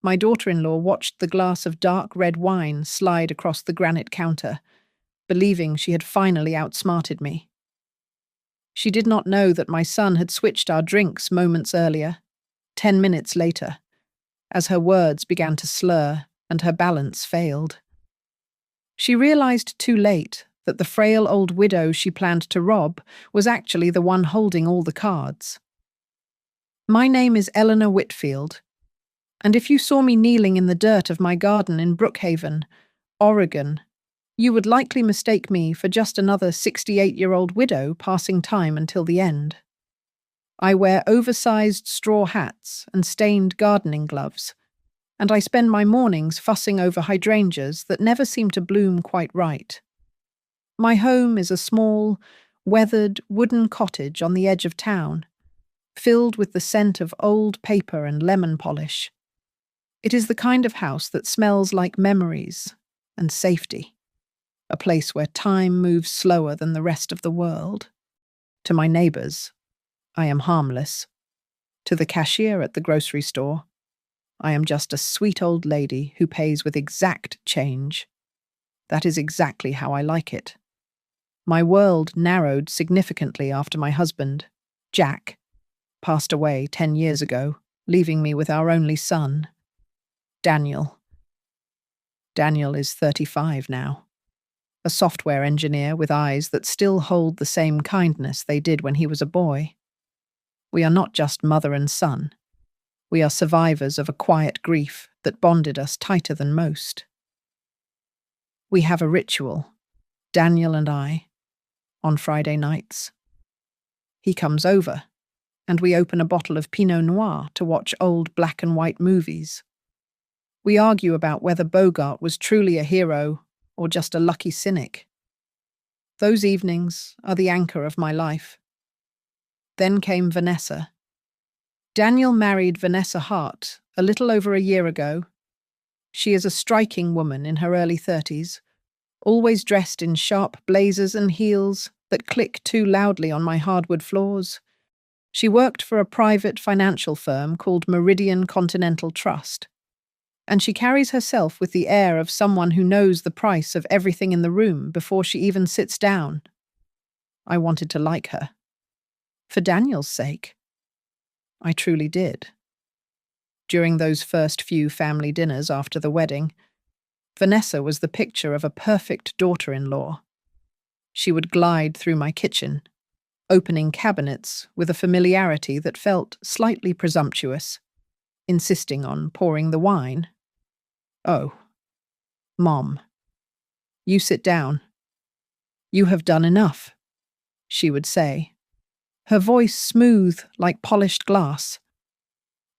My daughter-in-law watched the glass of dark red wine slide across the granite counter, believing she had finally outsmarted me. She did not know that my son had switched our drinks moments earlier, 10 minutes later, as her words began to slur and her balance failed. She realized too late that the frail old widow she planned to rob was actually the one holding all the cards. My name is Eleanor Whitfield, and if you saw me kneeling in the dirt of my garden in Brookhaven, Oregon, you would likely mistake me for just another 68-year-old widow passing time until the end. I wear oversized straw hats and stained gardening gloves, and I spend my mornings fussing over hydrangeas that never seem to bloom quite right. My home is a small, weathered wooden cottage on the edge of town, filled with the scent of old paper and lemon polish. It is the kind of house that smells like memories and safety, a place where time moves slower than the rest of the world. To my neighbors, I am harmless. To the cashier at the grocery store, I am just a sweet old lady who pays with exact change. That is exactly how I like it. My world narrowed significantly after my husband, Jack, passed away 10 years ago, leaving me with our only son, Daniel. Daniel is 35 now, a software engineer with eyes that still hold the same kindness they did when he was a boy. We are not just mother and son. We are survivors of a quiet grief that bonded us tighter than most. We have a ritual, Daniel and I, on Friday nights. He comes over, and we open a bottle of Pinot Noir to watch old black and white movies. We argue about whether Bogart was truly a hero or just a lucky cynic. Those evenings are the anchor of my life. Then came Vanessa. Daniel married Vanessa Hart a little over a year ago. She is a striking woman in her early 30s, always dressed in sharp blazers and heels that click too loudly on my hardwood floors. She worked for a private financial firm called Meridian Continental Trust, and she carries herself with the air of someone who knows the price of everything in the room before she even sits down. I wanted to like her. For Daniel's sake. I truly did. During those first few family dinners after the wedding, Vanessa was the picture of a perfect daughter-in-law. She would glide through my kitchen, opening cabinets with a familiarity that felt slightly presumptuous, insisting on pouring the wine. "Oh, Mom, you sit down. You have done enough," she would say, her voice smooth like polished glass.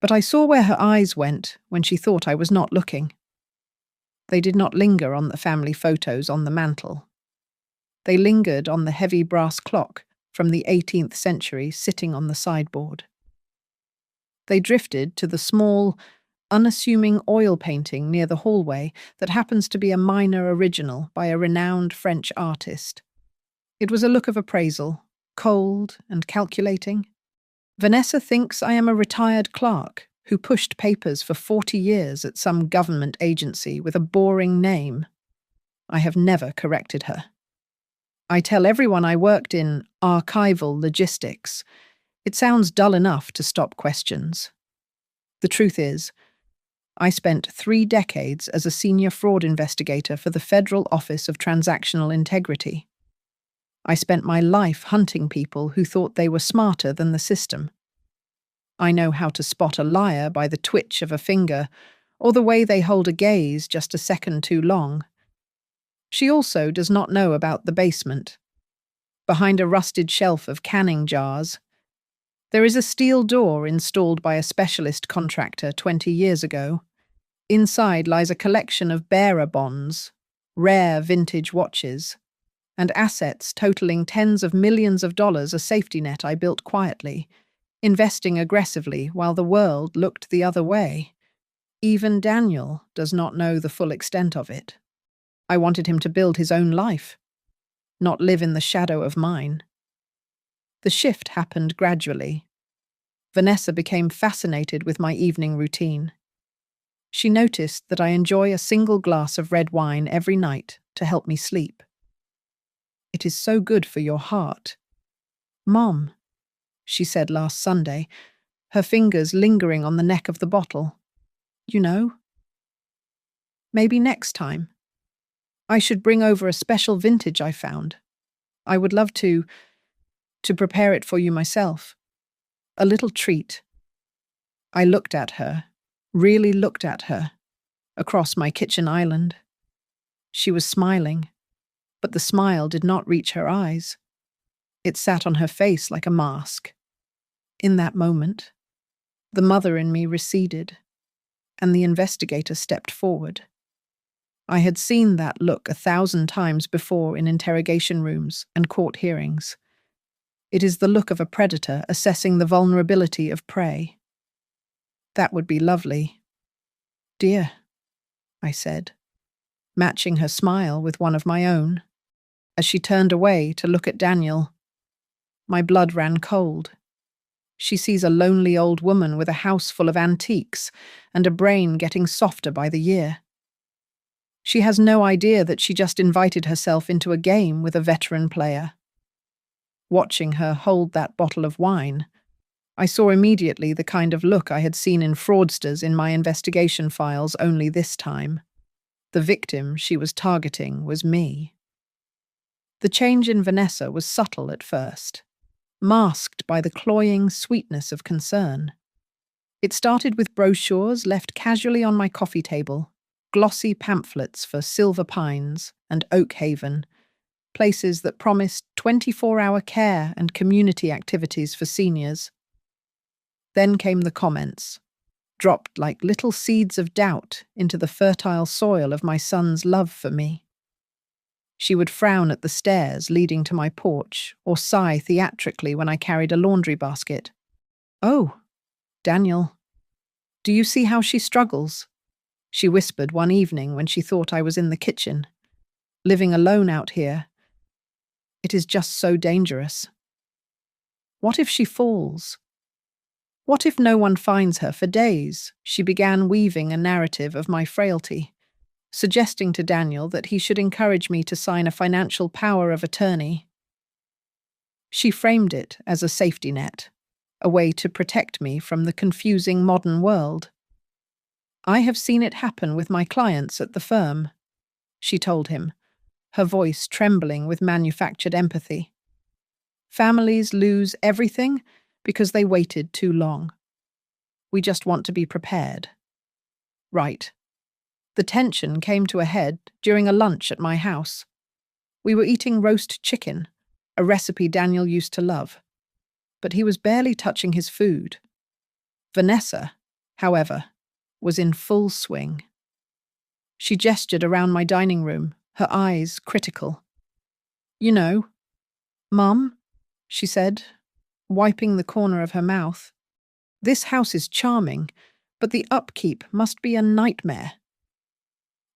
But I saw where her eyes went when she thought I was not looking. They did not linger on the family photos on the mantel. They lingered on the heavy brass clock from the 18th century sitting on the sideboard. They drifted to the small, unassuming oil painting near the hallway that happens to be a minor original by a renowned French artist. It was a look of appraisal, cold and calculating. Vanessa thinks I am a retired clerk who pushed papers for 40 years at some government agency with a boring name. I have never corrected her. I tell everyone I worked in archival logistics. It sounds dull enough to stop questions. The truth is, I spent 3 decades as a senior fraud investigator for the Federal Office of Transactional Integrity. I spent my life hunting people who thought they were smarter than the system. I know how to spot a liar by the twitch of a finger or the way they hold a gaze just a second too long. She also does not know about the basement. Behind a rusted shelf of canning jars, there is a steel door installed by a specialist contractor 20 years ago. Inside lies a collection of bearer bonds, rare vintage watches, and assets totaling tens of millions of dollars, a safety net I built quietly, investing aggressively while the world looked the other way. Even Daniel does not know the full extent of it. I wanted him to build his own life, not live in the shadow of mine. The shift happened gradually. Vanessa became fascinated with my evening routine. She noticed that I enjoy a single glass of red wine every night to help me sleep. It is so good for your heart. Mom, she said last Sunday, her fingers lingering on the neck of the bottle. You know? Maybe next time. I should bring over a special vintage I found. I would love to prepare it for you myself. A little treat. I looked at her, really looked at her, across my kitchen island. She was smiling, but the smile did not reach her eyes. It sat on her face like a mask. In that moment, the mother in me receded, and the investigator stepped forward. I had seen that look 1,000 times before in interrogation rooms and court hearings. It is the look of a predator assessing the vulnerability of prey. That would be lovely. Dear, I said, matching her smile with one of my own. As she turned away to look at Daniel, my blood ran cold. She sees a lonely old woman with a house full of antiques and a brain getting softer by the year. She has no idea that she just invited herself into a game with a veteran player. Watching her hold that bottle of wine, I saw immediately the kind of look I had seen in fraudsters in my investigation files, only this time. The victim she was targeting was me. The change in Vanessa was subtle at first, masked by the cloying sweetness of concern. It started with brochures left casually on my coffee table, glossy pamphlets for Silver Pines and Oak Haven, places that promised 24-hour care and community activities for seniors. Then came the comments, dropped like little seeds of doubt into the fertile soil of my son's love for me. She would frown at the stairs leading to my porch or sigh theatrically when I carried a laundry basket. Oh, Daniel, do you see how she struggles? She whispered one evening when she thought I was in the kitchen. Living alone out here. It is just so dangerous. What if she falls? What if no one finds her for days? She began weaving a narrative of my frailty, suggesting to Daniel that he should encourage me to sign a financial power of attorney. She framed it as a safety net, a way to protect me from the confusing modern world. I have seen it happen with my clients at the firm, she told him, her voice trembling with manufactured empathy. Families lose everything because they waited too long. We just want to be prepared. Right. The tension came to a head during a lunch at my house. We were eating roast chicken, a recipe Daniel used to love, but he was barely touching his food. Vanessa, however, was in full swing. She gestured around my dining room, her eyes critical. You know, Mum, she said, wiping the corner of her mouth. This house is charming, but the upkeep must be a nightmare.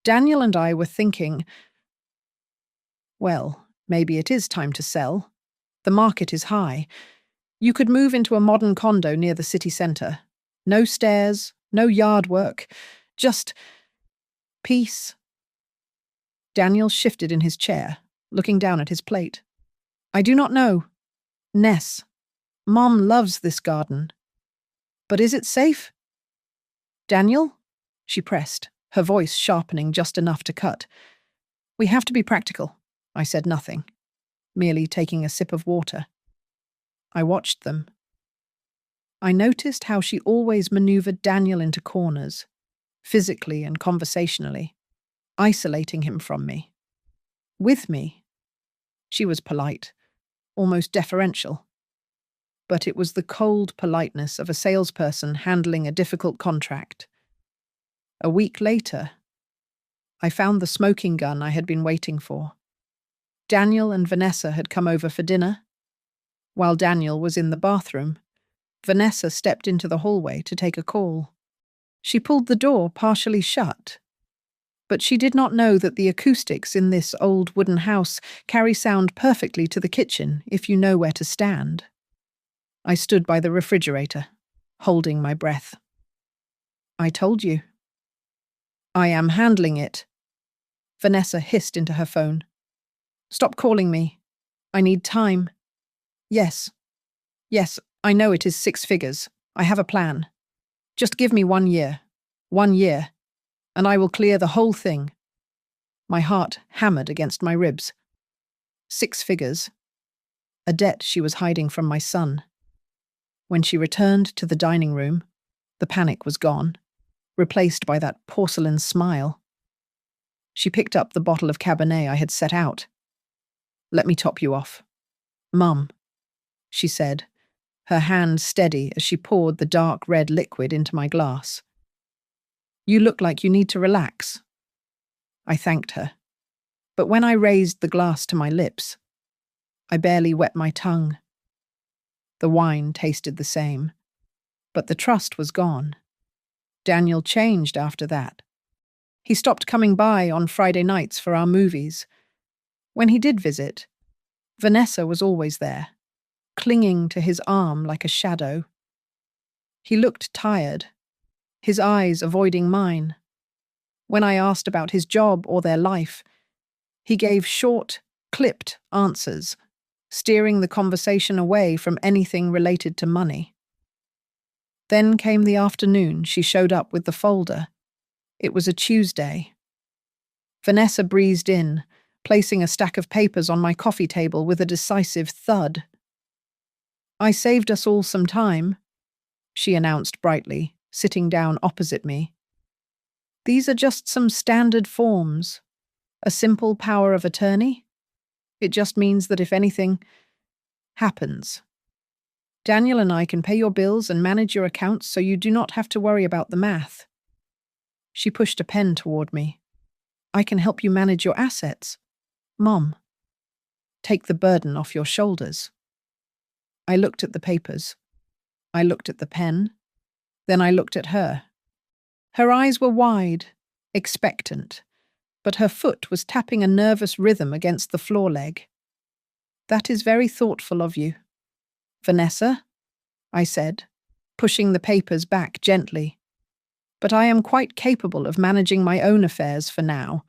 Daniel and I were thinking, well, maybe it is time to sell. The market is high. You could move into a modern condo near the city centre. No stairs, no yard work, just peace. Daniel shifted in his chair, looking down at his plate. I do not know. Ness, Mom loves this garden. But is it safe? Daniel? She pressed, her voice sharpening just enough to cut. We have to be practical. I said nothing, merely taking a sip of water. I watched them. I noticed how she always maneuvered Daniel into corners, physically and conversationally, isolating him from me. With me. She was polite, almost deferential. But it was the cold politeness of a salesperson handling a difficult contract. A week later, I found the smoking gun I had been waiting for. Daniel and Vanessa had come over for dinner. While Daniel was in the bathroom, Vanessa stepped into the hallway to take a call. She pulled the door partially shut. But she did not know that the acoustics in this old wooden house carry sound perfectly to the kitchen if you know where to stand. I stood by the refrigerator, holding my breath. I told you. I am handling it. Vanessa hissed into her phone. Stop calling me. I need time. Yes. Yes, I know it is 6 figures. I have a plan. Just give me 1 year. 1 year. And I will clear the whole thing. My heart hammered against my ribs. 6 figures. A debt she was hiding from my son. When she returned to the dining room, the panic was gone, replaced by that porcelain smile. She picked up the bottle of Cabernet I had set out. Let me top you off. Mum, she said, her hand steady as she poured the dark red liquid into my glass. You look like you need to relax. I thanked her. But when I raised the glass to my lips, I barely wet my tongue. The wine tasted the same, but the trust was gone. Daniel changed after that. He stopped coming by on Friday nights for our movies. When he did visit, Vanessa was always there, clinging to his arm like a shadow. He looked tired, his eyes avoiding mine. When I asked about his job or their life, he gave short, clipped answers, steering the conversation away from anything related to money. Then came the afternoon she showed up with the folder. It was a Tuesday. Vanessa breezed in, placing a stack of papers on my coffee table with a decisive thud. I saved us all some time, she announced brightly, sitting down opposite me. These are just some standard forms. A simple power of attorney. It just means that if anything happens, Daniel and I can pay your bills and manage your accounts so you do not have to worry about the math. She pushed a pen toward me. I can help you manage your assets. Mom, take the burden off your shoulders. I looked at the papers. I looked at the pen. Then I looked at her. Her eyes were wide, expectant, but her foot was tapping a nervous rhythm against the floor leg. That is very thoughtful of you. Vanessa, I said, pushing the papers back gently. But I am quite capable of managing my own affairs for now.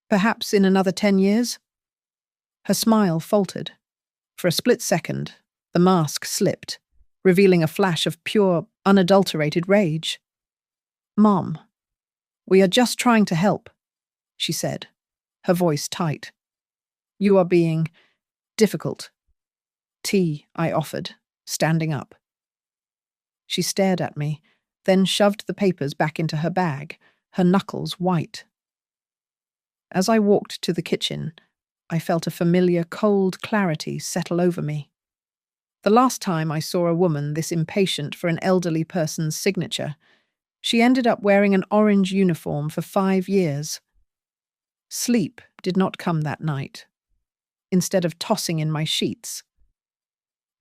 Perhaps in another 10 years? Her smile faltered. For a split second, the mask slipped, revealing a flash of pure, unadulterated rage. Mom, we are just trying to help, she said, her voice tight. You are being difficult. Tea, I offered, standing up. She stared at me, then shoved the papers back into her bag, her knuckles white. As I walked to the kitchen, I felt a familiar cold clarity settle over me. The last time I saw a woman this impatient for an elderly person's signature, she ended up wearing an orange uniform for 5 years. Sleep did not come that night. Instead of tossing in my sheets,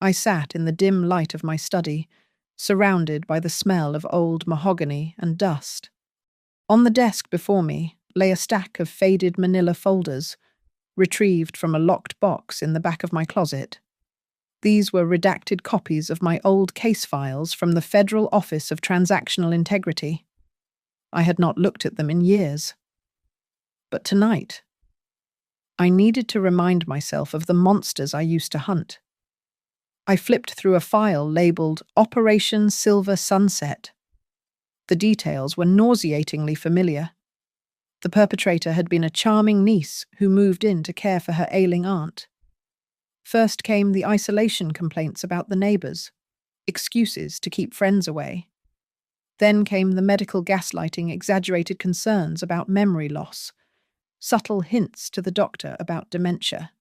I sat in the dim light of my study, surrounded by the smell of old mahogany and dust. On the desk before me lay a stack of faded manila folders, retrieved from a locked box in the back of my closet. These were redacted copies of my old case files from the Federal Office of Transactional Integrity. I had not looked at them in years. But tonight, I needed to remind myself of the monsters I used to hunt. I flipped through a file labeled Operation Silver Sunset. The details were nauseatingly familiar. The perpetrator had been a charming niece who moved in to care for her ailing aunt. First came the isolation complaints about the neighbors, excuses to keep friends away. Then came the medical gaslighting exaggerated concerns about memory loss, subtle hints to the doctor about dementia.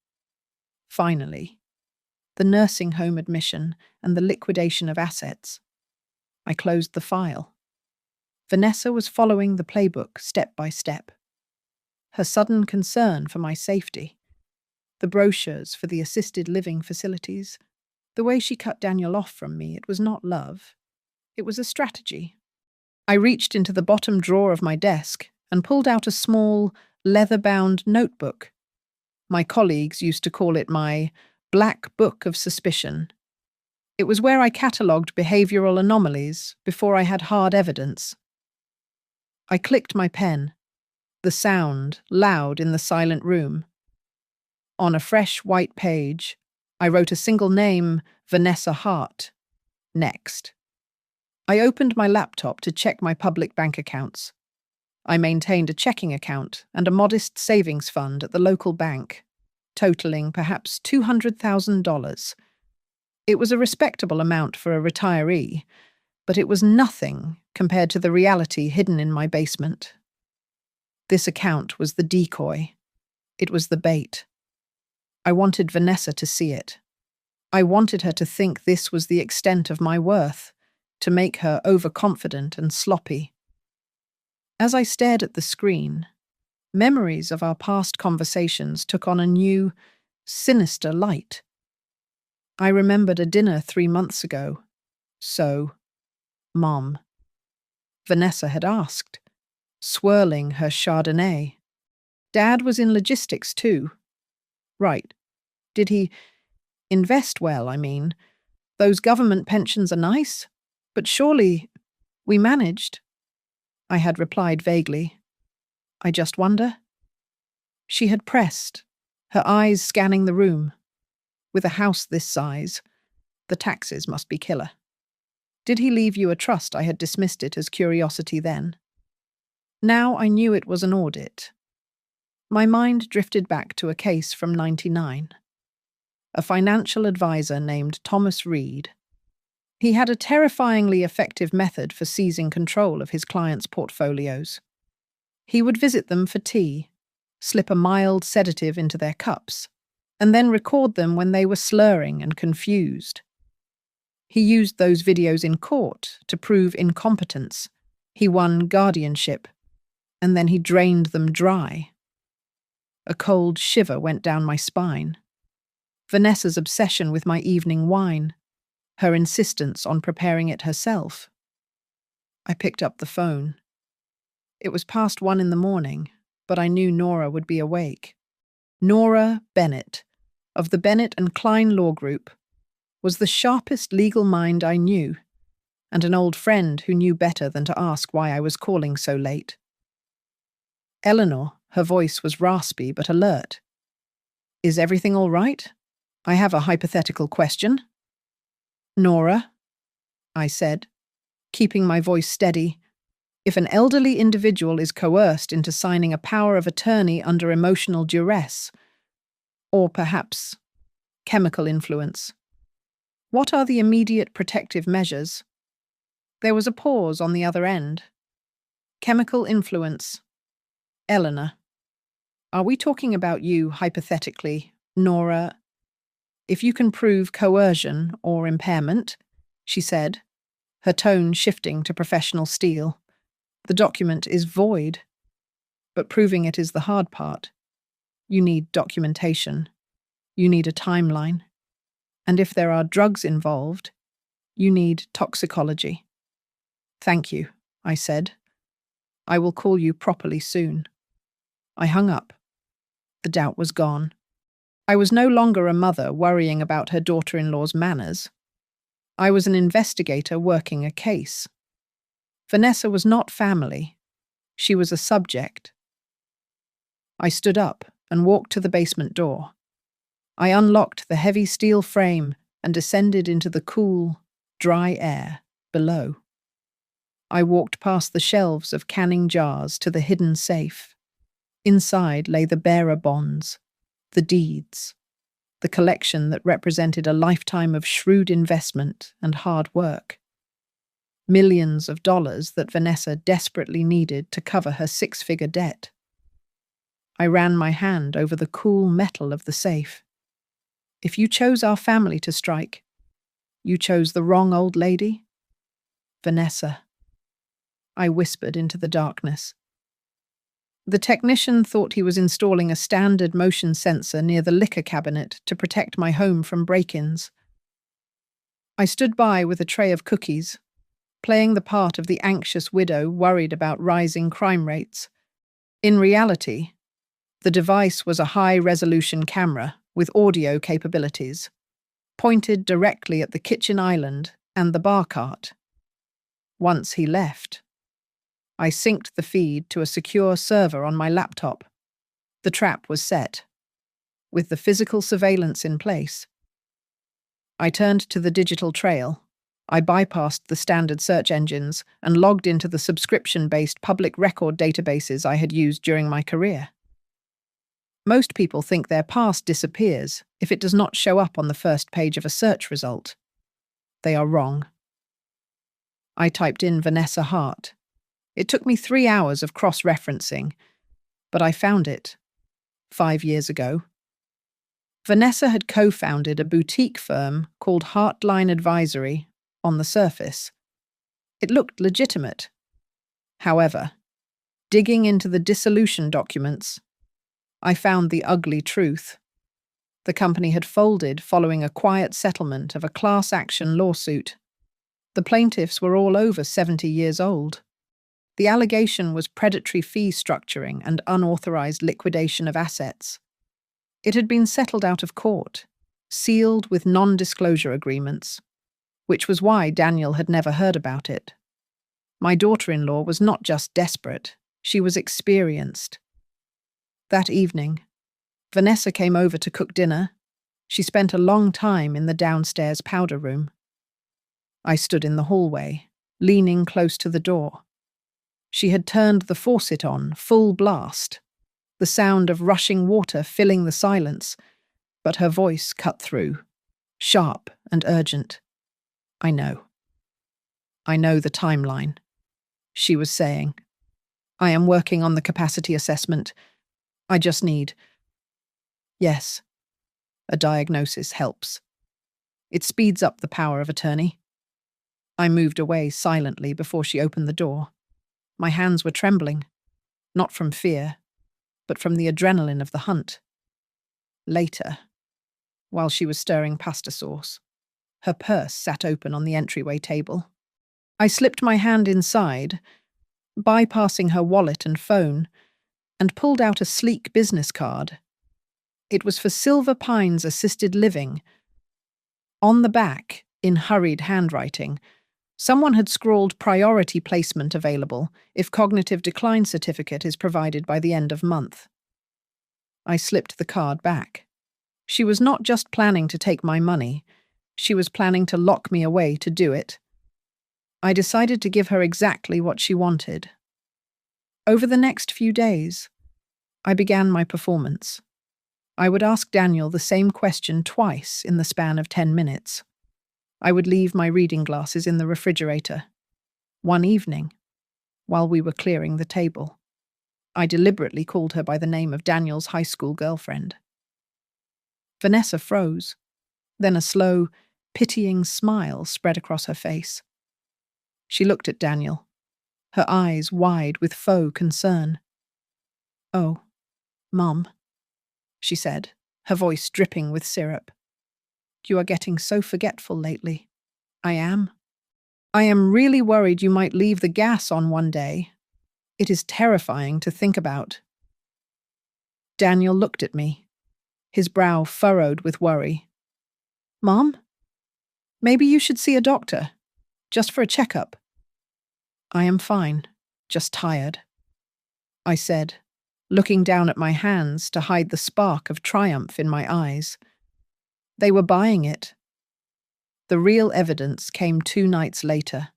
Finally, the nursing home admission and the liquidation of assets. I closed the file. Vanessa was following the playbook step by step. Her sudden concern for my safety, the brochures for the assisted living facilities, the way she cut Daniel off from me, it was not love. It was a strategy. I reached into the bottom drawer of my desk and pulled out a small, leather-bound notebook. My colleagues used to call it my black book of suspicion. It was where I catalogued behavioral anomalies before I had hard evidence. I clicked my pen, The sound, loud in the silent room. On a fresh white page, I wrote a single name, Vanessa Hart. Next. I opened my laptop to check my public bank accounts. I maintained a checking account and a modest savings fund at the local bank, totaling perhaps $200,000. It was a respectable amount for a retiree, but it was nothing compared to the reality hidden in my basement. This account was the decoy. It was the bait. I wanted Vanessa to see it. I wanted her to think this was the extent of my worth, to make her overconfident and sloppy. As I stared at the screen, memories of our past conversations took on a new, sinister light. I remembered a dinner 3 months ago. So, Mom. Vanessa had asked, swirling her Chardonnay. Dad was in logistics too. Right. Did he invest well, I mean? Those government pensions are nice, but surely we managed. I had replied vaguely. I just wonder. She had pressed, her eyes scanning the room. With a house this size, the taxes must be killer. Did he leave you a trust? I had dismissed it as curiosity then. Now I knew it was an audit. My mind drifted back to a case from '99. A financial advisor named Thomas Reed. He had a terrifyingly effective method for seizing control of his clients' portfolios. He would visit them for tea, slip a mild sedative into their cups, and then record them when they were slurring and confused. He used those videos in court to prove incompetence. He won guardianship, and then he drained them dry. A cold shiver went down my spine. Vanessa's obsession with my evening wine, her insistence on preparing it herself. I picked up the phone. It was past 1 a.m, but I knew Nora would be awake. Nora Bennett, of the Bennett and Klein Law Group, was the sharpest legal mind I knew, and an old friend who knew better than to ask why I was calling so late. Eleanor, her voice was raspy but alert. Is everything all right? I have a hypothetical question. Nora, I said, keeping my voice steady, if an elderly individual is coerced into signing a power of attorney under emotional duress, or perhaps chemical influence, what are the immediate protective measures? There was a pause on the other end. Chemical influence. Eleanor. Are we talking about you, hypothetically, Nora? If you can prove coercion or impairment, she said, her tone shifting to professional steel, the document is void. But proving it is the hard part. You need documentation. You need a timeline. And if there are drugs involved, you need toxicology. Thank you, I said. I will call you properly soon. I hung up. The doubt was gone. I was no longer a mother worrying about her daughter-in-law's manners. I was an investigator working a case. Vanessa was not family. She was a subject. I stood up and walked to the basement door. I unlocked the heavy steel frame and descended into the cool, dry air below. I walked past the shelves of canning jars to the hidden safe. Inside lay the bearer bonds, the deeds, the collection that represented a lifetime of shrewd investment and hard work. Millions of dollars that Vanessa desperately needed to cover her 6-figure debt. I ran my hand over the cool metal of the safe. If you chose our family to strike, you chose the wrong old lady? Vanessa. I whispered into the darkness. The technician thought he was installing a standard motion sensor near the liquor cabinet to protect my home from break-ins. I stood by with a tray of cookies, playing the part of the anxious widow worried about rising crime rates. In reality, the device was a high-resolution camera with audio capabilities, pointed directly at the kitchen island and the bar cart. Once he left, I synced the feed to a secure server on my laptop. The trap was set. With the physical surveillance in place, I turned to the digital trail. I bypassed the standard search engines and logged into the subscription-based public record databases I had used during my career. Most people think their past disappears if it does not show up on the first page of a search result. They are wrong. I typed in Vanessa Hart. It took me 3 hours of cross-referencing, but I found it. 5 years ago. Vanessa had co-founded a boutique firm called Heartline Advisory on the surface. It looked legitimate. However, digging into the dissolution documents, I found the ugly truth. The company had folded following a quiet settlement of a class action lawsuit. The plaintiffs were all over 70 years old. The allegation was predatory fee structuring and unauthorized liquidation of assets. It had been settled out of court, sealed with non-disclosure agreements, which was why Daniel had never heard about it. My daughter-in-law was not just desperate, she was experienced. That evening, Vanessa came over to cook dinner. She spent a long time in the downstairs powder room. I stood in the hallway, leaning close to the door. She had turned the faucet on, full blast, the sound of rushing water filling the silence, but her voice cut through, sharp and urgent. I know the timeline, she was saying. I am working on the capacity assessment. I just need... Yes, a diagnosis helps. It speeds up the power of attorney. I moved away silently before she opened the door. My hands were trembling, not from fear, but from the adrenaline of the hunt. Later, while she was stirring pasta sauce, her purse sat open on the entryway table. I slipped my hand inside, bypassing her wallet and phone, and pulled out a sleek business card. It was for Silver Pines Assisted Living. On the back, in hurried handwriting, someone had scrawled priority placement available if cognitive decline certificate is provided by the end of month. I slipped the card back. She was not just planning to take my money, she was planning to lock me away to do it. I decided to give her exactly what she wanted. Over the next few days, I began my performance. I would ask Daniel the same question twice in the span of 10 minutes. I would leave my reading glasses in the refrigerator. One evening, while we were clearing the table, I deliberately called her by the name of Daniel's high school girlfriend. Vanessa froze. Then a slow, pitying smile spread across her face. She looked at Daniel, her eyes wide with faux concern. "Oh, Mum," she said, her voice dripping with syrup. "You are getting so forgetful lately." "I am. I am really worried you might leave the gas on one day. It is terrifying to think about." Daniel looked at me, his brow furrowed with worry. "Mom, maybe you should see a doctor, just for a checkup." "I am fine, just tired," I said, looking down at my hands to hide the spark of triumph in my eyes. They were buying it. The real evidence came 2 nights later.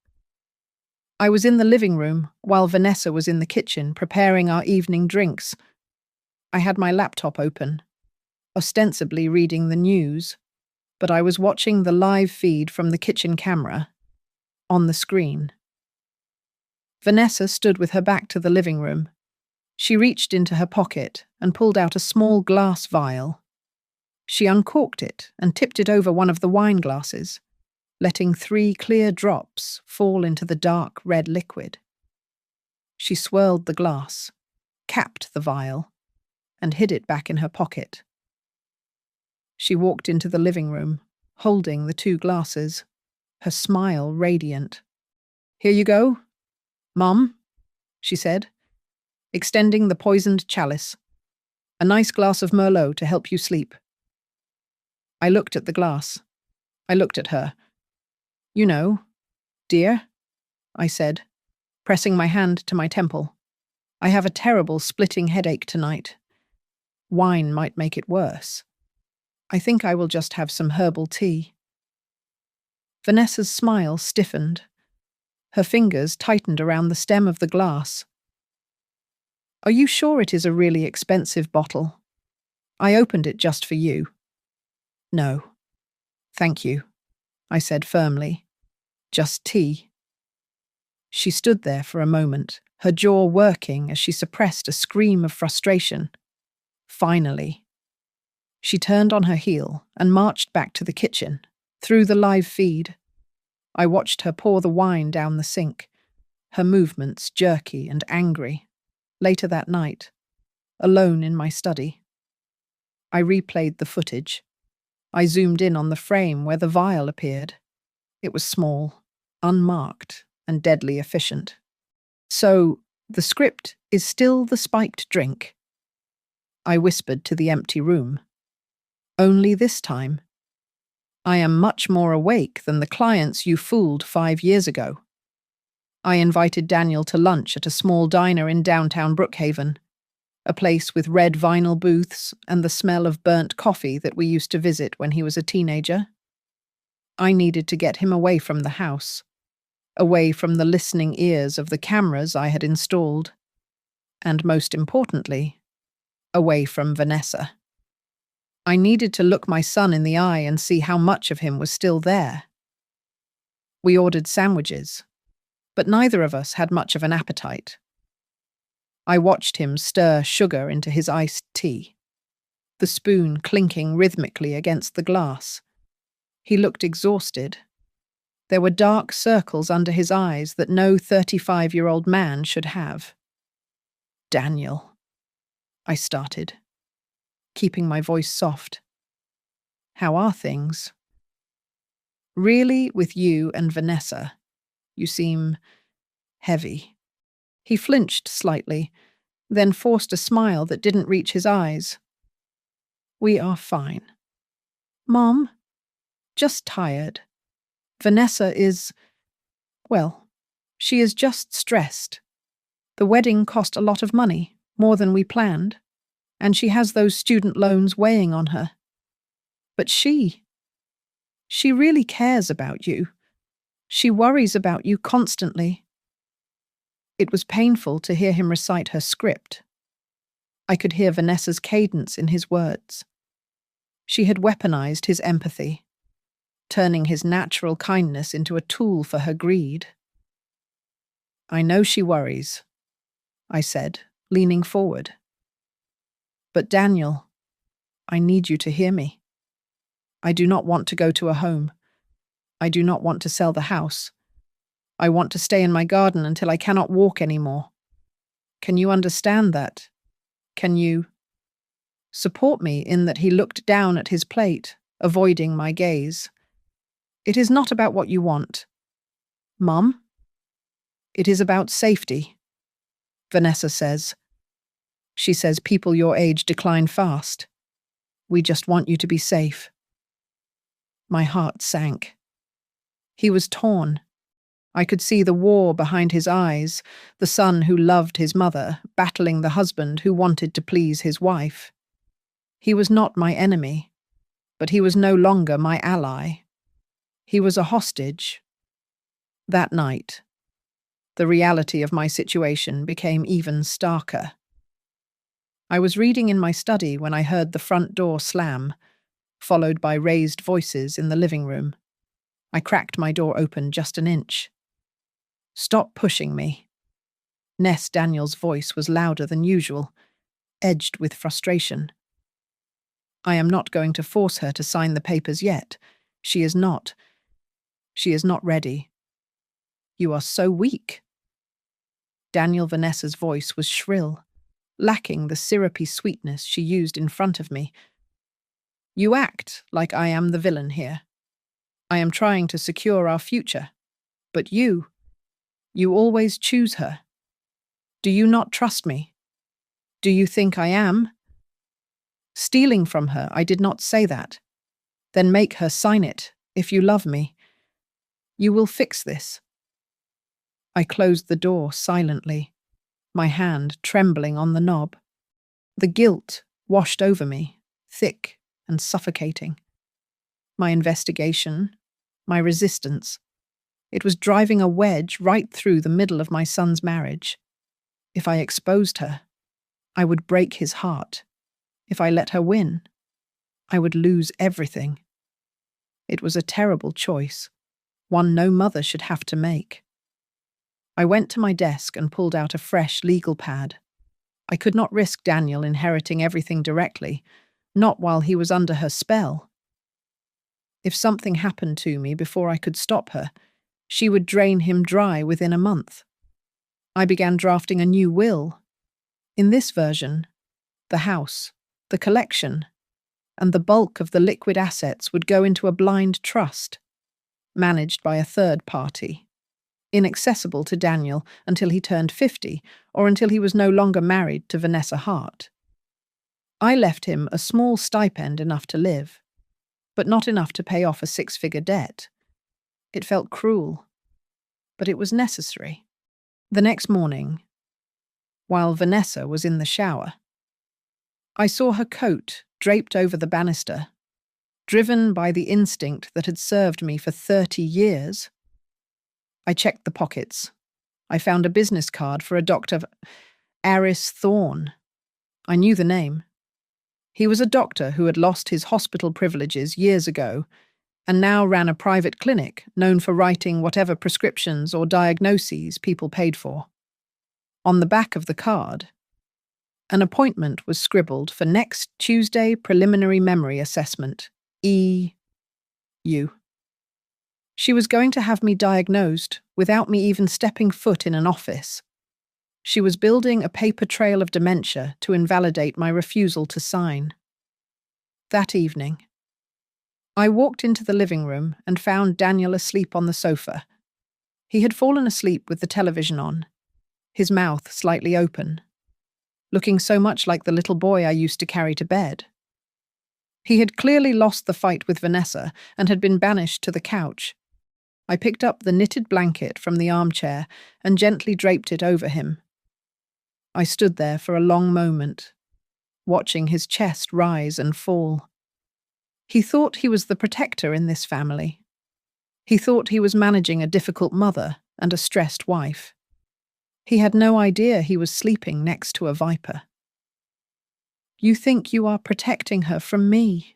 I was in the living room while Vanessa was in the kitchen preparing our evening drinks. I had my laptop open, ostensibly reading the news, but I was watching the live feed from the kitchen camera. On the screen, Vanessa stood with her back to the living room. She reached into her pocket and pulled out a small glass vial. She uncorked it and tipped it over one of the wine glasses, letting 3 clear drops fall into the dark red liquid. She swirled the glass, capped the vial, and hid it back in her pocket. She walked into the living room, holding the 2 glasses, her smile radiant. "Here you go, Mum," she said, extending the poisoned chalice. "A nice glass of Merlot to help you sleep." I looked at the glass. I looked at her. "You know, dear," I said, pressing my hand to my temple. I have a terrible splitting headache tonight. Wine might make it worse. I think I will just have some herbal tea. Vanessa's smile stiffened. Her fingers tightened around the stem of the glass. Are you sure it is a really expensive bottle? I opened it just for you. No. Thank you, I said firmly. Just tea. She stood there for a moment, her jaw working as she suppressed a scream of frustration. Finally. She turned on her heel and marched back to the kitchen, through the live feed. I watched her pour the wine down the sink, her movements jerky and angry. Later that night, alone in my study, I replayed the footage. I zoomed in on the frame where the vial appeared. It was small, unmarked, and deadly efficient. So, the script is still the spiked drink. I whispered to the empty room. Only this time, I am much more awake than the clients you fooled 5 years ago. I invited Daniel to lunch at a small diner in downtown Brookhaven, a place with red vinyl booths and the smell of burnt coffee that we used to visit when he was a teenager. I needed to get him away from the house, away from the listening ears of the cameras I had installed, and most importantly, away from Vanessa. I needed to look my son in the eye and see how much of him was still there. We ordered sandwiches, but neither of us had much of an appetite. I watched him stir sugar into his iced tea, the spoon clinking rhythmically against the glass. He looked exhausted. There were dark circles under his eyes that no 35-year-old man should have. Daniel, I started, keeping my voice soft. How are things? Really, with you and Vanessa, you seem heavy. He flinched slightly, then forced a smile that didn't reach his eyes. We are fine. Mom, just tired. Vanessa is, well, she is just stressed. The wedding cost a lot of money, more than we planned, and she has those student loans weighing on her. But she really cares about you. She worries about you constantly. It was painful to hear him recite her script. I could hear Vanessa's cadence in his words. She had weaponized his empathy, turning his natural kindness into a tool for her greed. I know she worries, I said, leaning forward. But Daniel, I need you to hear me. I do not want to go to a home. I do not want to sell the house. I want to stay in my garden until I cannot walk anymore. Can you understand that? Can you support me in that? He looked down at his plate, avoiding my gaze. It is not about what you want, Mum. It is about safety, Vanessa says. She says people your age decline fast. We just want you to be safe. My heart sank. He was torn. I could see the war behind his eyes, the son who loved his mother, battling the husband who wanted to please his wife. He was not my enemy, but he was no longer my ally. He was a hostage. That night, the reality of my situation became even starker. I was reading in my study when I heard the front door slam, followed by raised voices in the living room. I cracked my door open just an inch. Stop pushing me. Ness Daniel's voice was louder than usual, edged with frustration. I am not going to force her to sign the papers yet. She is not. She is not ready. You are so weak. Daniel Vanessa's voice was shrill, lacking the syrupy sweetness she used in front of me. You act like I am the villain here. I am trying to secure our future. But you always choose her. Do you not trust me? Do you think I am? Stealing from her, I did not say that. Then make her sign it, if you love me. You will fix this. I closed the door silently, my hand trembling on the knob. The guilt washed over me, thick and suffocating. My investigation, my resistance, it was driving a wedge right through the middle of my son's marriage. If I exposed her, I would break his heart. If I let her win, I would lose everything. It was a terrible choice, one no mother should have to make. I went to my desk and pulled out a fresh legal pad. I could not risk Daniel inheriting everything directly, not while he was under her spell. If something happened to me before I could stop her, she would drain him dry within a month. I began drafting a new will. In this version, the house, the collection, and the bulk of the liquid assets would go into a blind trust, managed by a third party, inaccessible to Daniel until he turned 50 or until he was no longer married to Vanessa Hart. I left him a small stipend enough to live, but not enough to pay off a 6-figure debt. It felt cruel, but it was necessary. The next morning, while Vanessa was in the shower, I saw her coat draped over the banister. Driven by the instinct that had served me for 30 years, I checked the pockets. I found a business card for a Dr. Aris Thorne. I knew the name. He was a doctor who had lost his hospital privileges years ago and now ran a private clinic known for writing whatever prescriptions or diagnoses people paid for. On the back of the card, an appointment was scribbled for next Tuesday preliminary memory assessment, E.U. She was going to have me diagnosed without me even stepping foot in an office. She was building a paper trail of dementia to invalidate my refusal to sign. That evening, I walked into the living room and found Daniel asleep on the sofa. He had fallen asleep with the television on, his mouth slightly open, looking so much like the little boy I used to carry to bed. He had clearly lost the fight with Vanessa and had been banished to the couch. I picked up the knitted blanket from the armchair and gently draped it over him. I stood there for a long moment, watching his chest rise and fall. He thought he was the protector in this family. He thought he was managing a difficult mother and a stressed wife. He had no idea he was sleeping next to a viper. "You think you are protecting her from me,"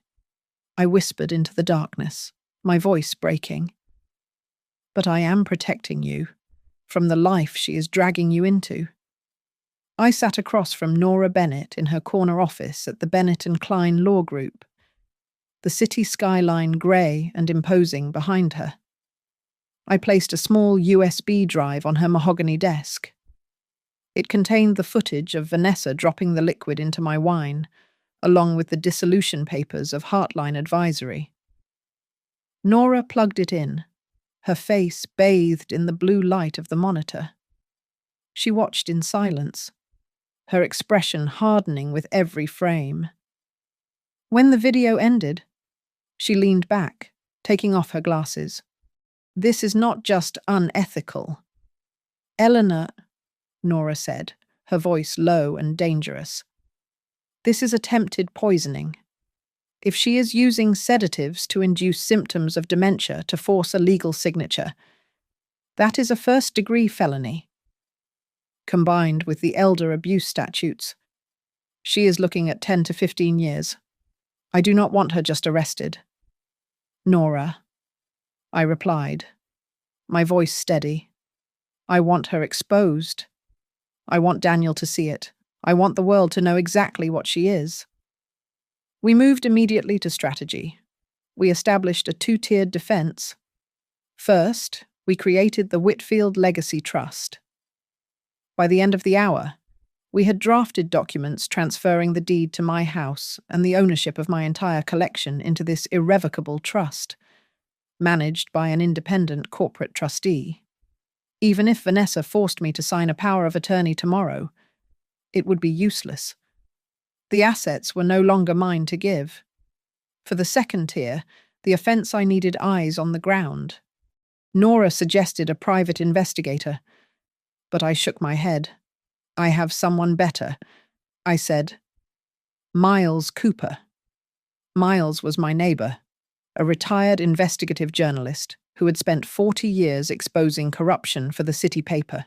I whispered into the darkness, my voice breaking. "But I am protecting you from the life she is dragging you into." I sat across from Nora Bennett in her corner office at the Bennett & Klein Law Group, the city skyline grey and imposing behind her. I placed a small USB drive on her mahogany desk. It contained the footage of Vanessa dropping the liquid into my wine, along with the dissolution papers of Heartline Advisory. Nora plugged it in, her face bathed in the blue light of the monitor. She watched in silence, her expression hardening with every frame. When the video ended, she leaned back, taking off her glasses. "This is not just unethical. Eleanor," Nora said, her voice low and dangerous. "This is attempted poisoning. If she is using sedatives to induce symptoms of dementia to force a legal signature, that is a first-degree felony. Combined with the elder abuse statutes, she is looking at 10 to 15 years. I do not want her just arrested." "Nora," I replied, my voice steady. "I want her exposed. I want Daniel to see it. I want the world to know exactly what she is." We moved immediately to strategy. We established a 2-tiered defense. First, we created the Whitfield Legacy Trust. By the end of the hour, we had drafted documents transferring the deed to my house and the ownership of my entire collection into this irrevocable trust, managed by an independent corporate trustee. Even if Vanessa forced me to sign a power of attorney tomorrow, it would be useless. The assets were no longer mine to give. For the second tier, the offence I needed eyes on the ground. Nora suggested a private investigator, But I shook my head. I have someone better. I said, Miles Cooper. Miles was my neighbor, a retired investigative journalist who had spent 40 years exposing corruption for the city paper.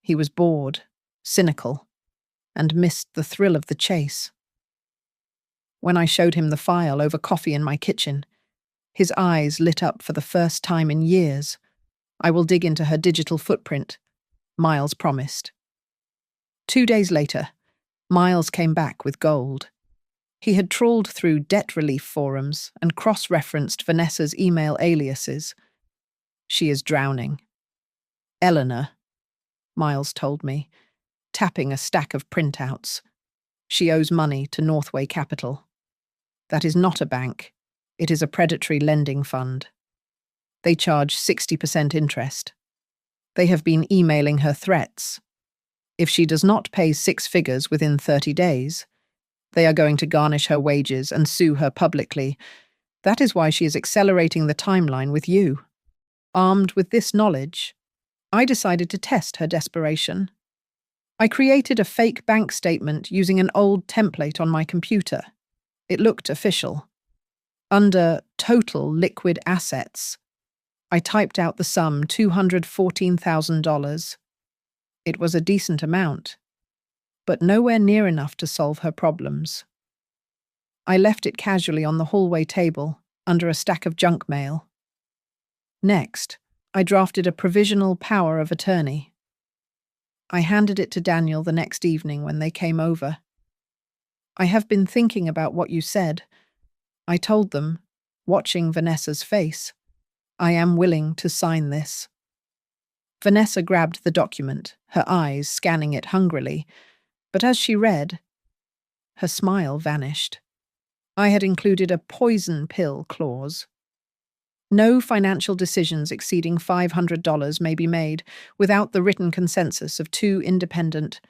He was bored, cynical, and missed the thrill of the chase. When I showed him the file over coffee in my kitchen, his eyes lit up for the first time in years. I will dig into her digital footprint, Miles promised. 2 days later, Miles came back with gold. He had trawled through debt relief forums and cross-referenced Vanessa's email aliases. She is drowning. Eleanor, Miles told me, tapping a stack of printouts. She owes money to Northway Capital. That is not a bank. It is a predatory lending fund. They charge 60% interest. They have been emailing her threats. If she does not pay 6 figures within 30 days, they are going to garnish her wages and sue her publicly. That is why she is accelerating the timeline with you. Armed with this knowledge, I decided to test her desperation. I created a fake bank statement using an old template on my computer. It looked official. Under total liquid assets, I typed out the sum $214,000. It was a decent amount, but nowhere near enough to solve her problems. I left it casually on the hallway table, under a stack of junk mail. Next, I drafted a provisional power of attorney. I handed it to Daniel the next evening when they came over. I have been thinking about what you said. I told them, watching Vanessa's face, I am willing to sign this. Vanessa grabbed the document, her eyes scanning it hungrily, but as she read, her smile vanished. I had included a poison pill clause. No financial decisions exceeding $500 may be made without the written consensus of 2 independent,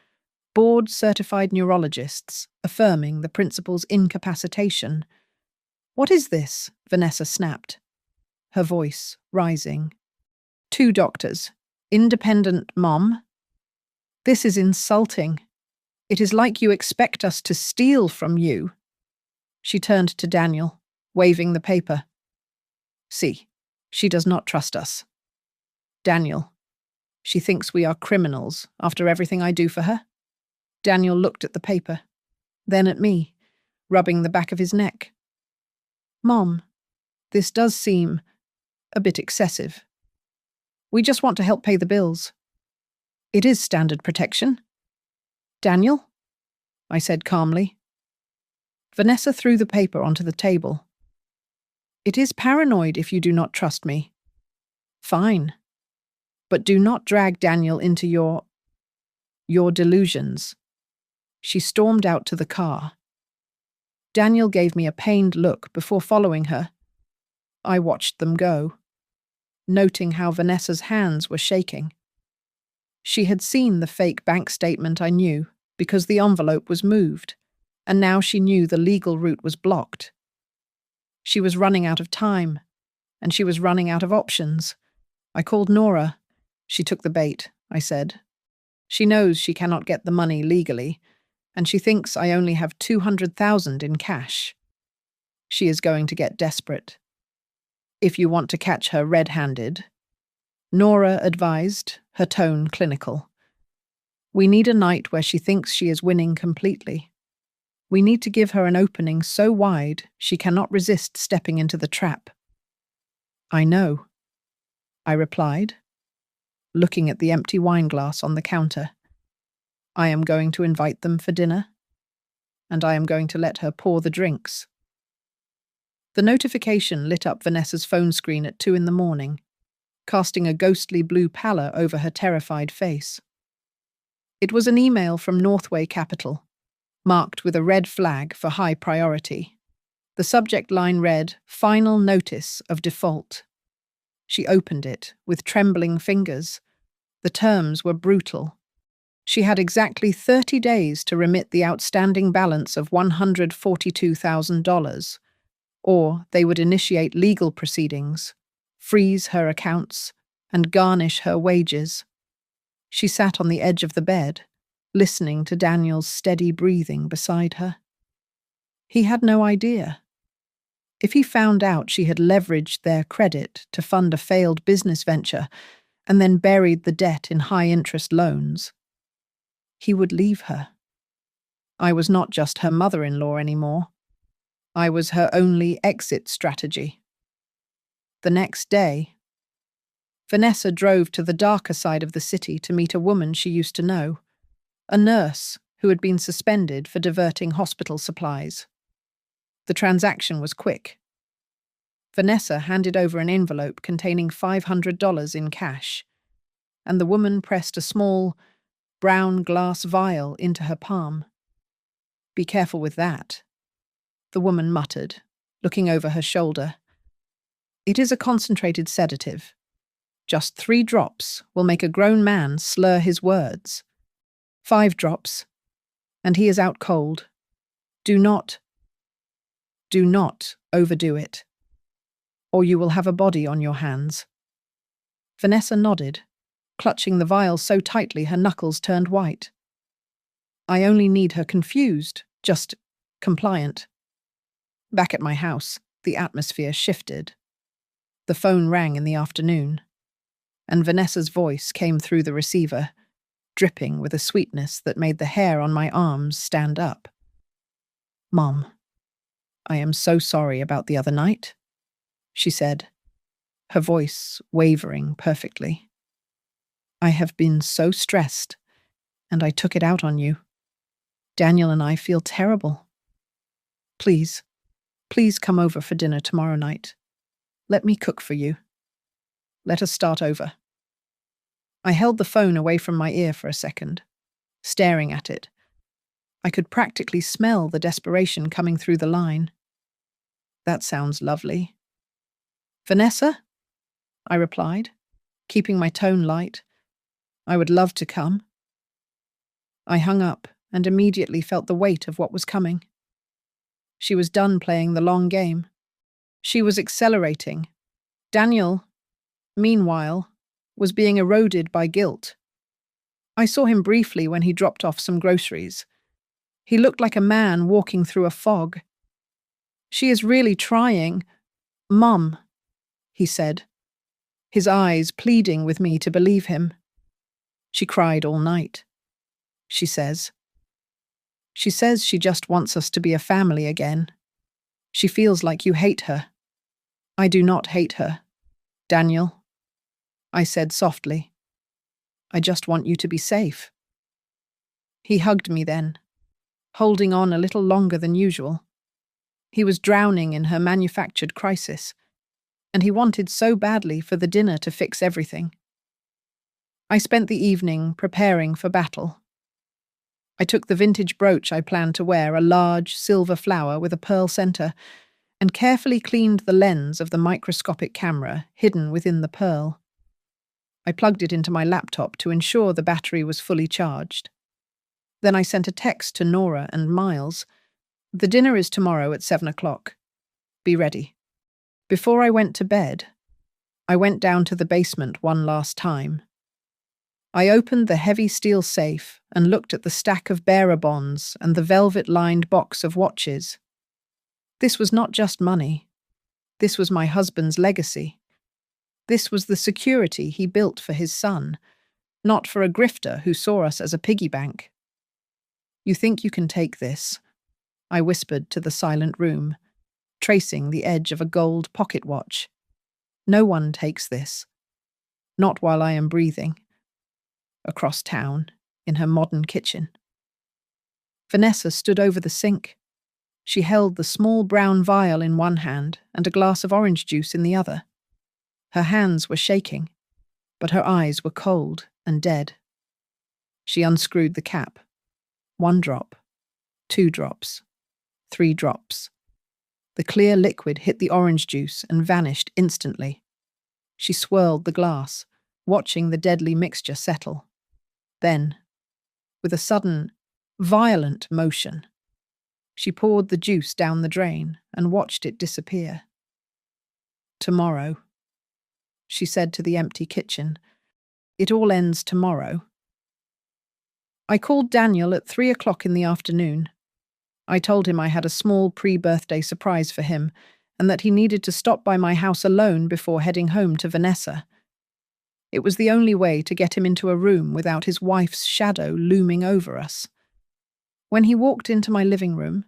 board-certified neurologists affirming the principal's incapacitation. What is this? Vanessa snapped, her voice rising. 2 doctors. Independent, Mom? This is insulting. It is like you expect us to steal from you. She turned to Daniel, waving the paper. See, she does not trust us. Daniel, she thinks we are criminals after everything I do for her? Daniel looked at the paper, then at me, rubbing the back of his neck. Mom, this does seem a bit excessive. We just want to help pay the bills. It is standard protection. Daniel? I said calmly. Vanessa threw the paper onto the table. It is paranoid if you do not trust me. Fine. But do not drag Daniel into your delusions. She stormed out to the car. Daniel gave me a pained look before following her. I watched them go, noting how Vanessa's hands were shaking. She had seen the fake bank statement I knew because the envelope was moved, and now she knew the legal route was blocked. She was running out of time, and she was running out of options. I called Nora. She took the bait, I said. She knows she cannot get the money legally, and she thinks I only have $200,000 in cash. She is going to get desperate. If you want to catch her red-handed, Nora advised, her tone clinical. We need a night where she thinks she is winning completely. We need to give her an opening so wide she cannot resist stepping into the trap. I know, I replied, looking at the empty wine glass on the counter. I am going to invite them for dinner, and I am going to let her pour the drinks. The notification lit up Vanessa's phone screen at 2 a.m, casting a ghostly blue pallor over her terrified face. It was an email from Northway Capital, marked with a red flag for high priority. The subject line read, Final Notice of Default. She opened it with trembling fingers. The terms were brutal. She had exactly 30 days to remit the outstanding balance of $142,000, or they would initiate legal proceedings, freeze her accounts, and garnish her wages. She sat on the edge of the bed, listening to Daniel's steady breathing beside her. He had no idea. If he found out she had leveraged their credit to fund a failed business venture and then buried the debt in high-interest loans, he would leave her. I was not just her mother-in-law anymore. I was her only exit strategy. The next day, Vanessa drove to the darker side of the city to meet a woman she used to know, a nurse who had been suspended for diverting hospital supplies. The transaction was quick. Vanessa handed over an envelope containing $500 in cash, and the woman pressed a small, brown glass vial into her palm. "Be careful with that," the woman muttered, looking over her shoulder. "It is a concentrated sedative. Just 3 drops will make a grown man slur his words. 5 drops, and he is out cold. Do not overdo it, or you will have a body on your hands." Vanessa nodded, clutching the vial so tightly her knuckles turned white. I only need her confused, just compliant. Back at my house, the atmosphere shifted. The phone rang in the afternoon, and Vanessa's voice came through the receiver, dripping with a sweetness that made the hair on my arms stand up. "Mom, I am so sorry about the other night," she said, her voice wavering perfectly. "I have been so stressed, and I took it out on you. Daniel and I feel terrible. Please come over for dinner tomorrow night. Let me cook for you. Let us start over." I held the phone away from my ear for a second, staring at it. I could practically smell the desperation coming through the line. "That sounds lovely." "Vanessa?" I replied, keeping my tone light. "I would love to come." I hung up and immediately felt the weight of what was coming. She was done playing the long game. She was accelerating. Daniel, meanwhile, was being eroded by guilt. I saw him briefly when he dropped off some groceries. He looked like a man walking through a fog. "She is really trying, Mum," he said, his eyes pleading with me to believe him. "She cried all night. She says she just wants us to be a family again. She feels like you hate her." "I do not hate her, Daniel," I said softly. "I just want you to be safe." He hugged me then, holding on a little longer than usual. He was drowning in her manufactured crisis, and he wanted so badly for the dinner to fix everything. I spent the evening preparing for battle. I took the vintage brooch I planned to wear, a large silver flower with a pearl center, and carefully cleaned the lens of the microscopic camera hidden within the pearl. I plugged it into my laptop to ensure the battery was fully charged. Then I sent a text to Nora and Miles. "The dinner is tomorrow at 7 o'clock. Be ready." Before I went to bed, I went down to the basement one last time. I opened the heavy steel safe and looked at the stack of bearer bonds and the velvet-lined box of watches. This was not just money. This was my husband's legacy. This was the security he built for his son, not for a grifter who saw us as a piggy bank. "You think you can take this?" I whispered to the silent room, tracing the edge of a gold pocket watch. "No one takes this. Not while I am breathing." Across town, in her modern kitchen. Vanessa stood over the sink. She held the small brown vial in one hand and a glass of orange juice in the other. Her hands were shaking, but her eyes were cold and dead. She unscrewed the cap. 1 drop, 2 drops, 3 drops. The clear liquid hit the orange juice and vanished instantly. She swirled the glass, watching the deadly mixture settle. Then, with a sudden, violent motion, she poured the juice down the drain and watched it disappear. "Tomorrow," she said to the empty kitchen. "It all ends tomorrow." I called Daniel at 3 o'clock in the afternoon. I told him I had a small pre-birthday surprise for him and that he needed to stop by my house alone before heading home to Vanessa. It was the only way to get him into a room without his wife's shadow looming over us. When he walked into my living room,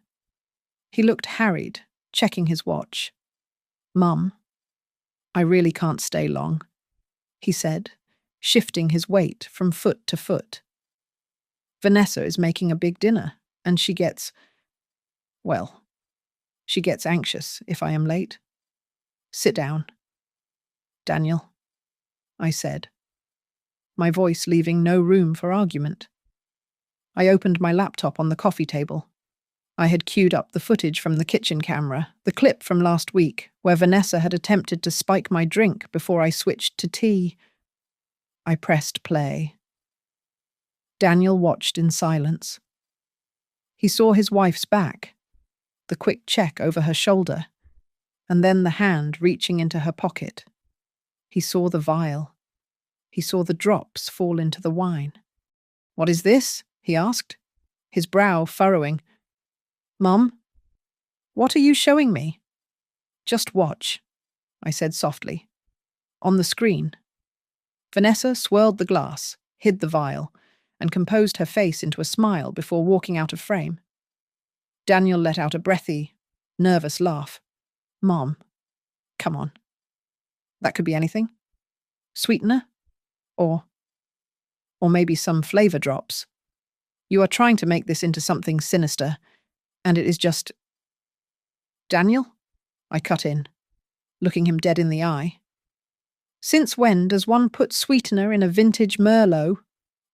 he looked harried, checking his watch. "Mum, I really can't stay long," he said, shifting his weight from foot to foot. "Vanessa is making a big dinner, and she gets anxious if I am late. Sit down." "Daniel," I said, my voice leaving no room for argument. I opened my laptop on the coffee table. I had queued up the footage from the kitchen camera, the clip from last week, where Vanessa had attempted to spike my drink before I switched to tea. I pressed play. Daniel watched in silence. He saw his wife's back, the quick check over her shoulder, and then the hand reaching into her pocket. He saw the vial. He saw the drops fall into the wine. "What is this?" he asked, his brow furrowing. "Mum, what are you showing me?" "Just watch," I said softly. On the screen, Vanessa swirled the glass, hid the vial, and composed her face into a smile before walking out of frame. Daniel let out a breathy, nervous laugh. "Mom, come on. That could be anything. Sweetener? Or maybe some flavor drops. You are trying to make this into something sinister, and it is just—" "Daniel?" I cut in, looking him dead in the eye. "Since when does one put sweetener in a vintage Merlot?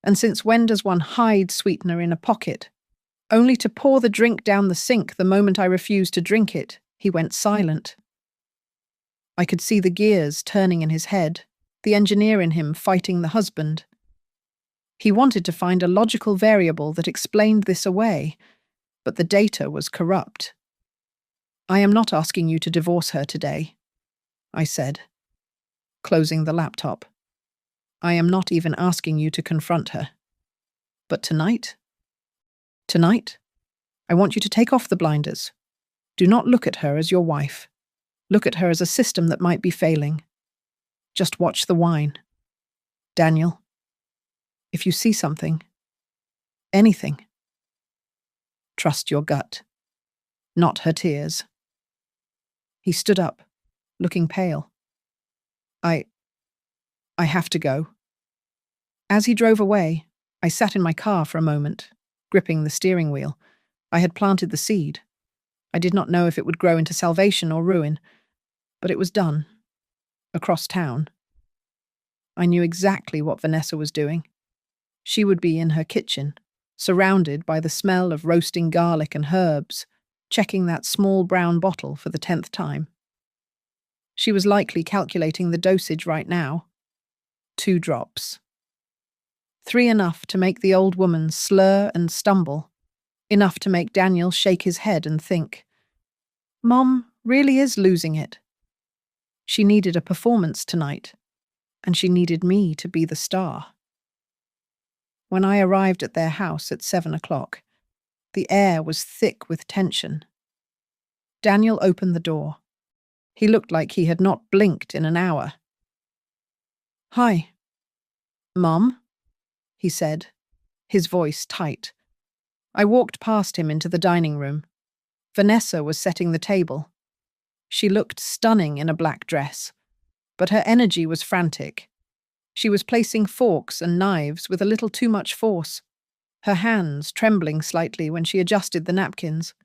And since when does one hide sweetener in a pocket? Only to pour the drink down the sink the moment I refuse to drink it." He went silent. I could see the gears turning in his head, the engineer in him fighting the husband. He wanted to find a logical variable that explained this away, but the data was corrupt. "I am not asking you to divorce her today," I said, closing the laptop. "I am not even asking you to confront her. But tonight, I want you to take off the blinders. Do not look at her as your wife. Look at her as a system that might be failing. Just watch the wine. Daniel, if you see something, anything, trust your gut, not her tears." He stood up, looking pale. I have to go." As he drove away, I sat in my car for a moment, gripping the steering wheel. I had planted the seed. I did not know if it would grow into salvation or ruin, but it was done. Across town. I knew exactly what Vanessa was doing. She would be in her kitchen, surrounded by the smell of roasting garlic and herbs, checking that small brown bottle for the 10th time. She was likely calculating the dosage right now. 2 drops. 3 enough to make the old woman slur and stumble, enough to make Daniel shake his head and think, "Mom really is losing it." She needed a performance tonight, and she needed me to be the star. When I arrived at their house at 7 o'clock, the air was thick with tension. Daniel opened the door. He looked like he had not blinked in an hour. "Hi, Mom," he said, his voice tight. I walked past him into the dining room. Vanessa was setting the table. She looked stunning in a black dress, but her energy was frantic. She was placing forks and knives with a little too much force, her hands trembling slightly when she adjusted the napkins.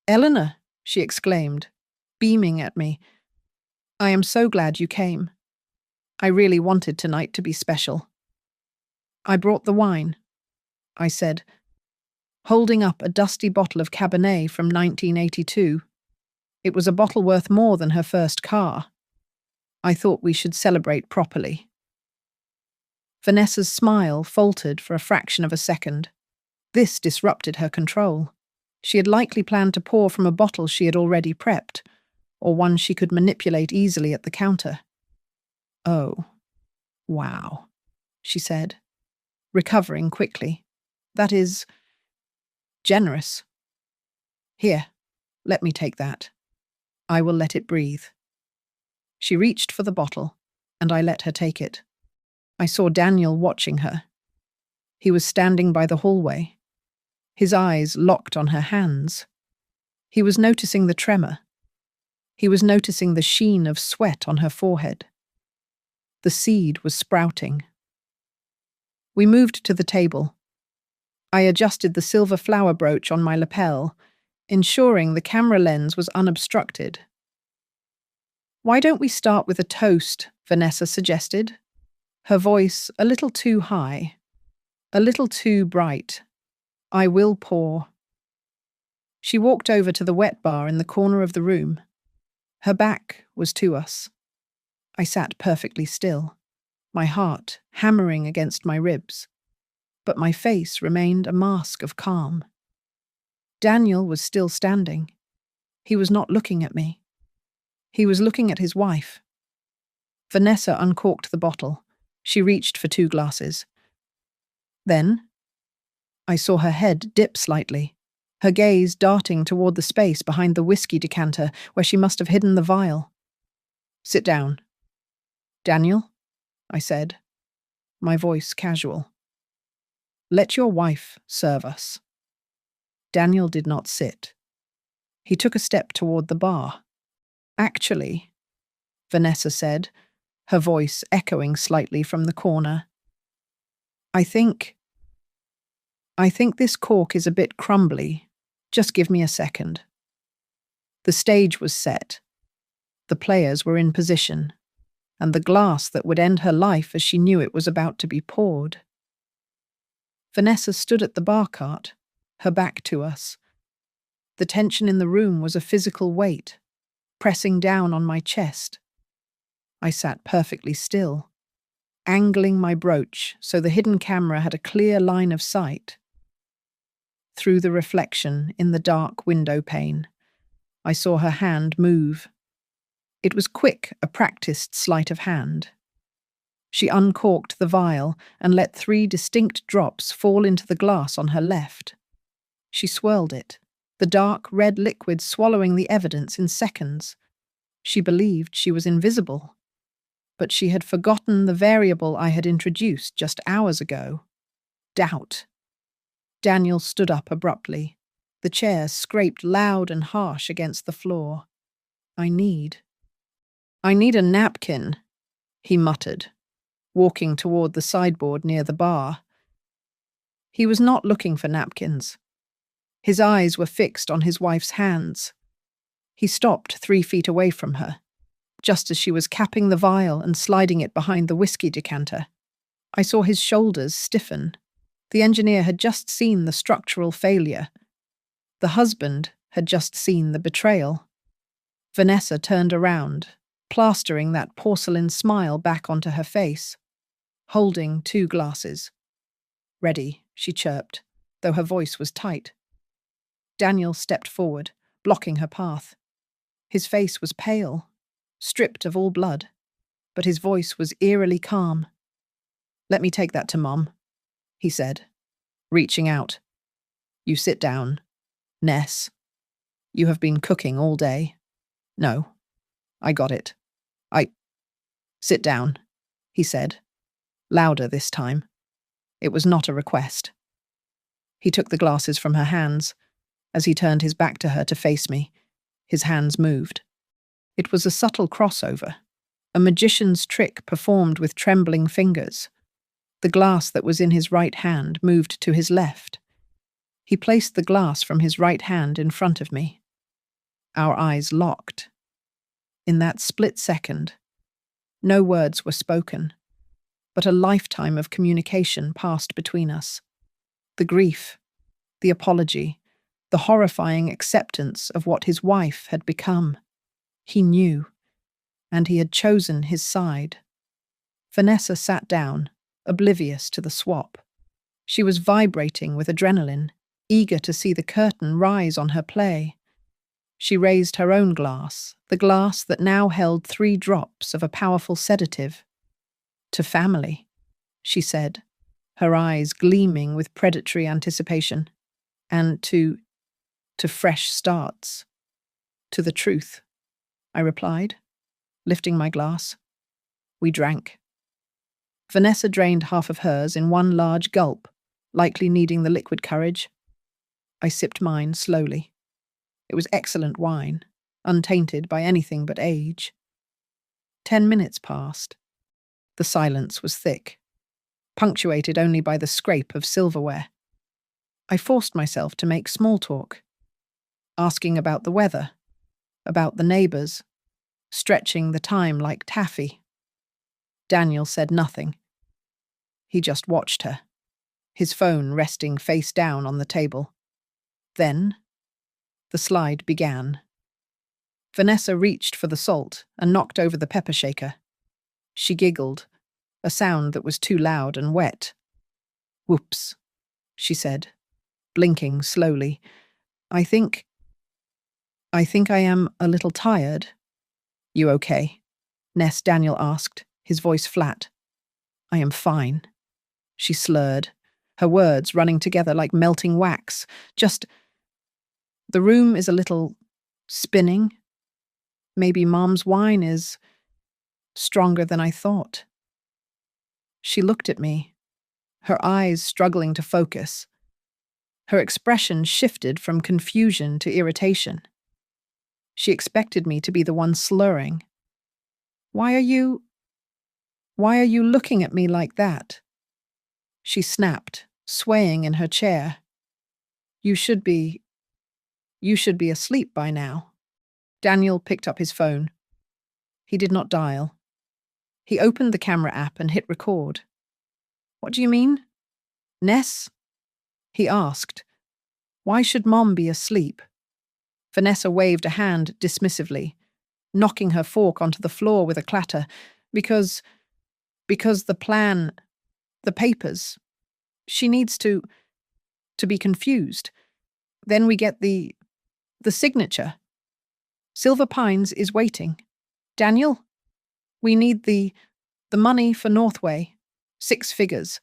"Eleanor," she exclaimed, beaming at me. "I am so glad you came. I really wanted tonight to be special." "I brought the wine," I said, holding up a dusty bottle of Cabernet from 1982. It was a bottle worth more than her first car. I thought we should celebrate properly. Vanessa's smile faltered for a fraction of a second. This disrupted her control. She had likely planned to pour from a bottle she had already prepped, or one she could manipulate easily at the counter. "Oh, wow," she said, recovering quickly. That is generous. Here, let me take that. I will let it breathe. She reached for the bottle, and I let her take it. I saw Daniel watching her. He was standing by the hallway, his eyes locked on her hands. He was noticing the tremor. He was noticing the sheen of sweat on her forehead. The seed was sprouting. We moved to the table. I adjusted the silver flower brooch on my lapel, ensuring the camera lens was unobstructed. "Why don't we start with a toast?" Vanessa suggested, her voice a little too high, a little too bright. "I will pour." She walked over to the wet bar in the corner of the room. Her back was to us. I sat perfectly still, my heart hammering against my ribs, but my face remained a mask of calm. Daniel was still standing. He was not looking at me. He was looking at his wife. Vanessa uncorked the bottle. She reached for 2 glasses. Then, I saw her head dip slightly, her gaze darting toward the space behind the whiskey decanter where she must have hidden the vial. "Sit down." "Daniel," I said, my voice casual. "Let your wife serve us." Daniel did not sit. He took a step toward the bar. "Actually," Vanessa said, her voice echoing slightly from the corner, I think this cork is a bit crumbly. Just give me a second." The stage was set. The players were in position, and the glass that would end her life as she knew it was about to be poured. Vanessa stood at the bar cart, her back to us. The tension in the room was a physical weight, pressing down on my chest. I sat perfectly still, angling my brooch so the hidden camera had a clear line of sight. Through the reflection in the dark window pane, I saw her hand move. It was quick, a practiced sleight of hand. She uncorked the vial and let 3 distinct drops fall into the glass on her left. She swirled it, the dark red liquid swallowing the evidence in seconds. She believed she was invisible, but she had forgotten the variable I had introduced just hours ago: doubt. Daniel stood up abruptly. The chair scraped loud and harsh against the floor. I need a napkin," he muttered, walking toward the sideboard near the bar. He was not looking for napkins. His eyes were fixed on his wife's hands. He stopped 3 feet away from her, just as she was capping the vial and sliding it behind the whiskey decanter. I saw his shoulders stiffen. The engineer had just seen the structural failure. The husband had just seen the betrayal. Vanessa turned around, plastering that porcelain smile back onto her face, holding 2 glasses. "Ready," she chirped, though her voice was tight. Daniel stepped forward, blocking her path. His face was pale, stripped of all blood, but his voice was eerily calm. "Let me take that to Mom," he said, reaching out. "You sit down. Ness, you have been cooking all day." "No, I got it. Sit down," he said, louder this time. It was not a request. He took the glasses from her hands. As he turned his back to her to face me, his hands moved. It was a subtle crossover, a magician's trick performed with trembling fingers. The glass that was in his right hand moved to his left. He placed the glass from his right hand in front of me. Our eyes locked. In that split second, no words were spoken, but a lifetime of communication passed between us. The grief, the apology, the horrifying acceptance of what his wife had become. He knew, and he had chosen his side. Vanessa sat down, oblivious to the swap. She was vibrating with adrenaline, eager to see the curtain rise on her play. She raised her own glass, the glass that now held 3 drops of a powerful sedative. "To family," she said, her eyes gleaming with predatory anticipation, and to fresh starts, to the truth, I replied, lifting my glass. We drank. Vanessa drained half of hers in one large gulp, likely needing the liquid courage. I sipped mine slowly. It was excellent wine, untainted by anything but age. 10 minutes passed. The silence was thick, punctuated only by the scrape of silverware. I forced myself to make small talk, asking about the weather, about the neighbours, stretching the time like taffy. Daniel said nothing. He just watched her, his phone resting face down on the table. Then, the slide began. Vanessa reached for the salt and knocked over the pepper shaker. She giggled, a sound that was too loud and wet. Whoops, she said, blinking slowly. I think I am a little tired. You okay? Ness Daniel asked, his voice flat. I am fine, she slurred, her words running together like melting wax. Just, the room is a little spinning. Maybe Mom's wine is stronger than I thought. She looked at me, her eyes struggling to focus. Her expression shifted from confusion to irritation. She expected me to be the one slurring. Why are you looking at me like that? She snapped, swaying in her chair. You should be asleep by now. Daniel picked up his phone. He did not dial. He opened the camera app and hit record. What do you mean? Ness? He asked. Why should Mom be asleep? Vanessa waved a hand dismissively, knocking her fork onto the floor with a clatter. Because the plan, the papers, she needs to be confused. Then we get the signature. Silver Pines is waiting. Daniel, we need the money for Northway. 6 figures.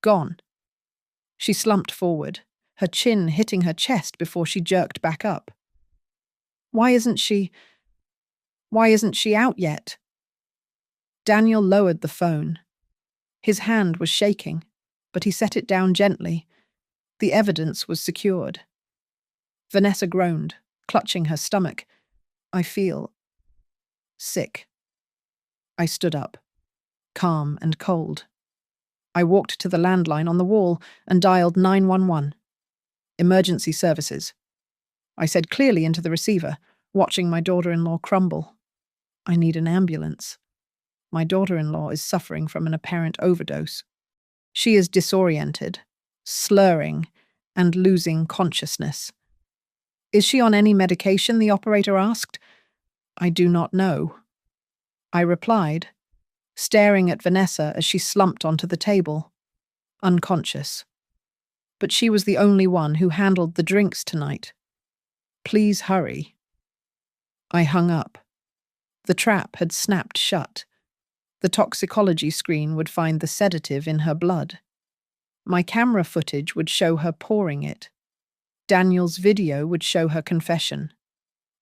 Gone. She slumped forward, her chin hitting her chest before she jerked back up. Why isn't she out yet? Daniel lowered the phone. His hand was shaking, but he set it down gently. The evidence was secured. Vanessa groaned, clutching her stomach. I feel sick. I stood up, calm and cold. I walked to the landline on the wall and dialed 911. Emergency services. I said clearly into the receiver, watching my daughter-in-law crumble. I need an ambulance. My daughter-in-law is suffering from an apparent overdose. She is disoriented, slurring, and losing consciousness. Is she on any medication? The operator asked. I do not know. I replied, staring at Vanessa as she slumped onto the table, unconscious. But she was the only one who handled the drinks tonight. Please hurry. I hung up. The trap had snapped shut. The toxicology screen would find the sedative in her blood. My camera footage would show her pouring it. Daniel's video would show her confession.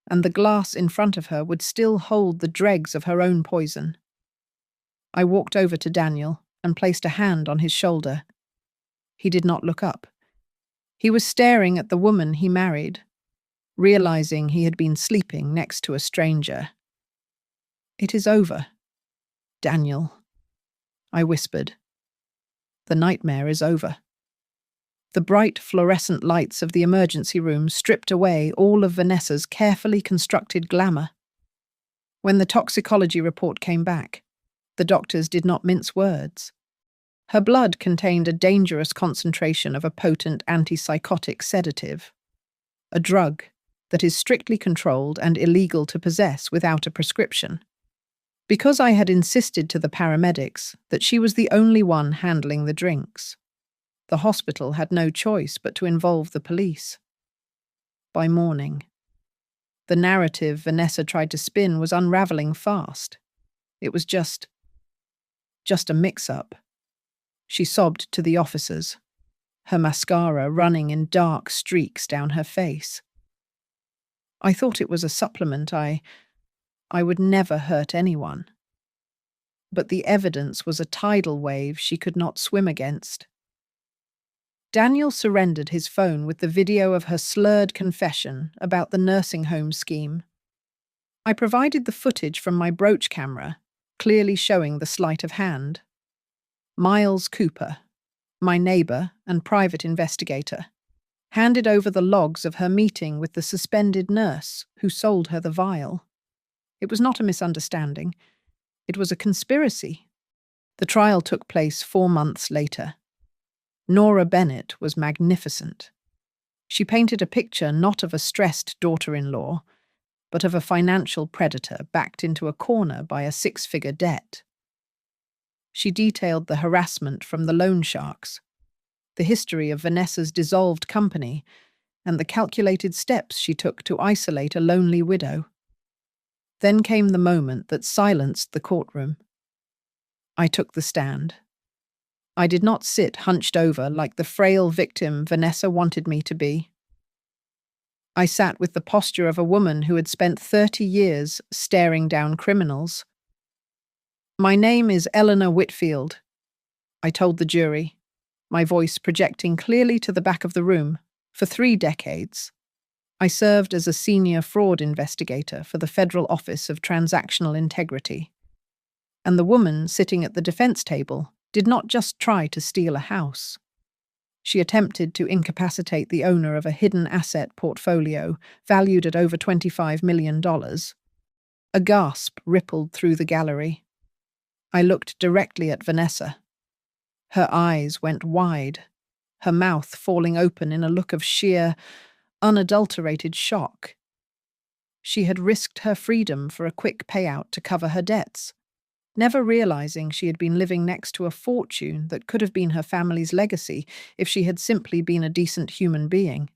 And the glass in front of her would still hold the dregs of her own poison. I walked over to Daniel and placed a hand on his shoulder. He did not look up. He was staring at the woman he married, realizing he had been sleeping next to a stranger. It is over, Daniel, I whispered. The nightmare is over. The bright fluorescent lights of the emergency room stripped away all of Vanessa's carefully constructed glamour. When the toxicology report came back, the doctors did not mince words. Her blood contained a dangerous concentration of a potent antipsychotic sedative, a drug that is strictly controlled and illegal to possess without a prescription. Because I had insisted to the paramedics that she was the only one handling the drinks, the hospital had no choice but to involve the police. By morning, the narrative Vanessa tried to spin was unraveling fast. It was just a mix-up. She sobbed to the officers, her mascara running in dark streaks down her face. I thought it was a supplement. I would never hurt anyone. But the evidence was a tidal wave she could not swim against. Daniel surrendered his phone with the video of her slurred confession about the nursing home scheme. I provided the footage from my brooch camera, clearly showing the sleight of hand. Miles Cooper, my neighbour and private investigator, handed over the logs of her meeting with the suspended nurse who sold her the vial. It was not a misunderstanding. It was a conspiracy. The trial took place 4 months later. Nora Bennett was magnificent. She painted a picture not of a stressed daughter-in-law, but of a financial predator backed into a corner by a 6-figure debt. She detailed the harassment from the loan sharks, the history of Vanessa's dissolved company, and the calculated steps she took to isolate a lonely widow. Then came the moment that silenced the courtroom. I took the stand. I did not sit hunched over like the frail victim Vanessa wanted me to be. I sat with the posture of a woman who had spent 30 years staring down criminals. "My name is Eleanor Whitfield," I told the jury, my voice projecting clearly to the back of the room. "For 3 decades, I served as a senior fraud investigator for the Federal Office of Transactional Integrity. And the woman sitting at the defense table did not just try to steal a house. She attempted to incapacitate the owner of a hidden asset portfolio valued at over $25 million. A gasp rippled through the gallery. I looked directly at Vanessa. Her eyes went wide, her mouth falling open in a look of sheer, unadulterated shock. She had risked her freedom for a quick payout to cover her debts, never realizing she had been living next to a fortune that could have been her family's legacy if she had simply been a decent human being.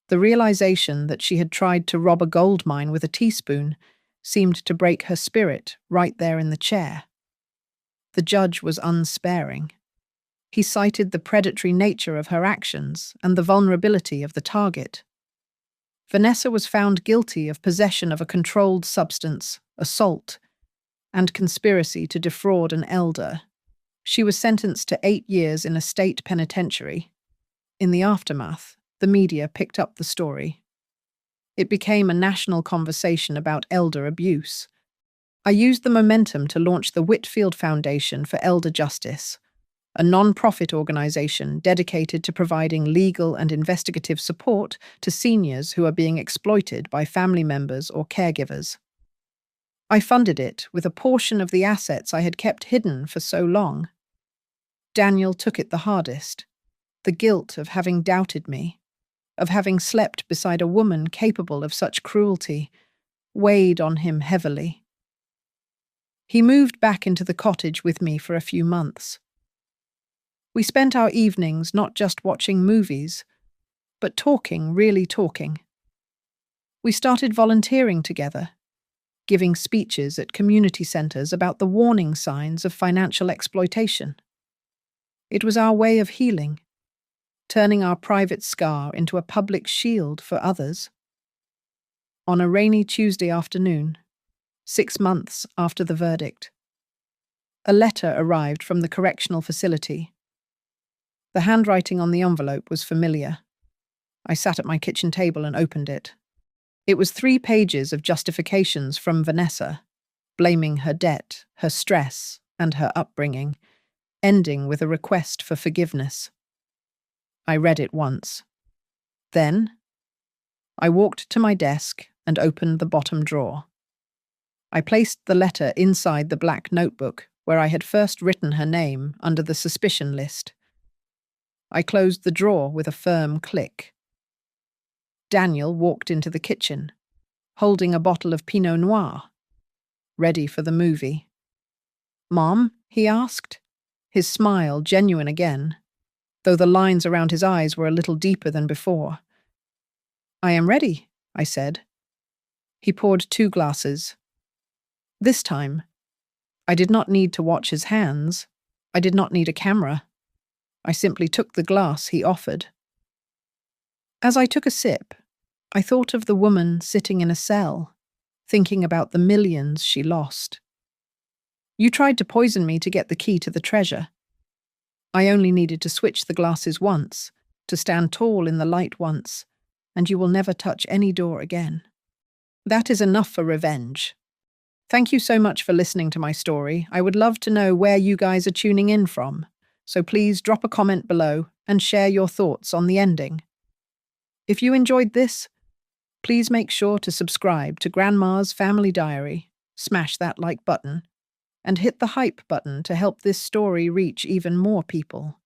The realization that she had tried to rob a gold mine with a teaspoon seemed to break her spirit right there in the chair. The judge was unsparing. He cited the predatory nature of her actions and the vulnerability of the target. Vanessa was found guilty of possession of a controlled substance, assault, and conspiracy to defraud an elder. She was sentenced to 8 years in a state penitentiary. In the aftermath, the media picked up the story. It became a national conversation about elder abuse. I used the momentum to launch the Whitfield Foundation for Elder Justice, a non-profit organization dedicated to providing legal and investigative support to seniors who are being exploited by family members or caregivers. I funded it with a portion of the assets I had kept hidden for so long. Daniel took it the hardest, the guilt of having doubted me, of having slept beside a woman capable of such cruelty, weighed on him heavily. He moved back into the cottage with me for a few months. We spent our evenings not just watching movies, but talking, really talking. We started volunteering together, giving speeches at community centers about the warning signs of financial exploitation. It was our way of healing, turning our private scar into a public shield for others. On a rainy Tuesday afternoon, 6 months after the verdict, a letter arrived from the correctional facility. The handwriting on the envelope was familiar. I sat at my kitchen table and opened it. It was 3 pages of justifications from Vanessa, blaming her debt, her stress, and her upbringing, ending with a request for forgiveness. I read it once. Then, I walked to my desk and opened the bottom drawer. I placed the letter inside the black notebook where I had first written her name under the suspicion list. I closed the drawer with a firm click. Daniel walked into the kitchen, holding a bottle of Pinot Noir, ready for the movie. "Mom?" he asked, his smile genuine again, though the lines around his eyes were a little deeper than before. "I am ready," I said. He poured 2 glasses. This time, I did not need to watch his hands. I did not need a camera. I simply took the glass he offered. As I took a sip, I thought of the woman sitting in a cell, thinking about the millions she lost. You tried to poison me to get the key to the treasure. I only needed to switch the glasses once, to stand tall in the light once, and you will never touch any door again. That is enough for revenge. Thank you so much for listening to my story. I would love to know where you guys are tuning in from, so please drop a comment below and share your thoughts on the ending. If you enjoyed this, please make sure to subscribe to Grandma's Family Diary, smash that like button, and hit the hype button to help this story reach even more people.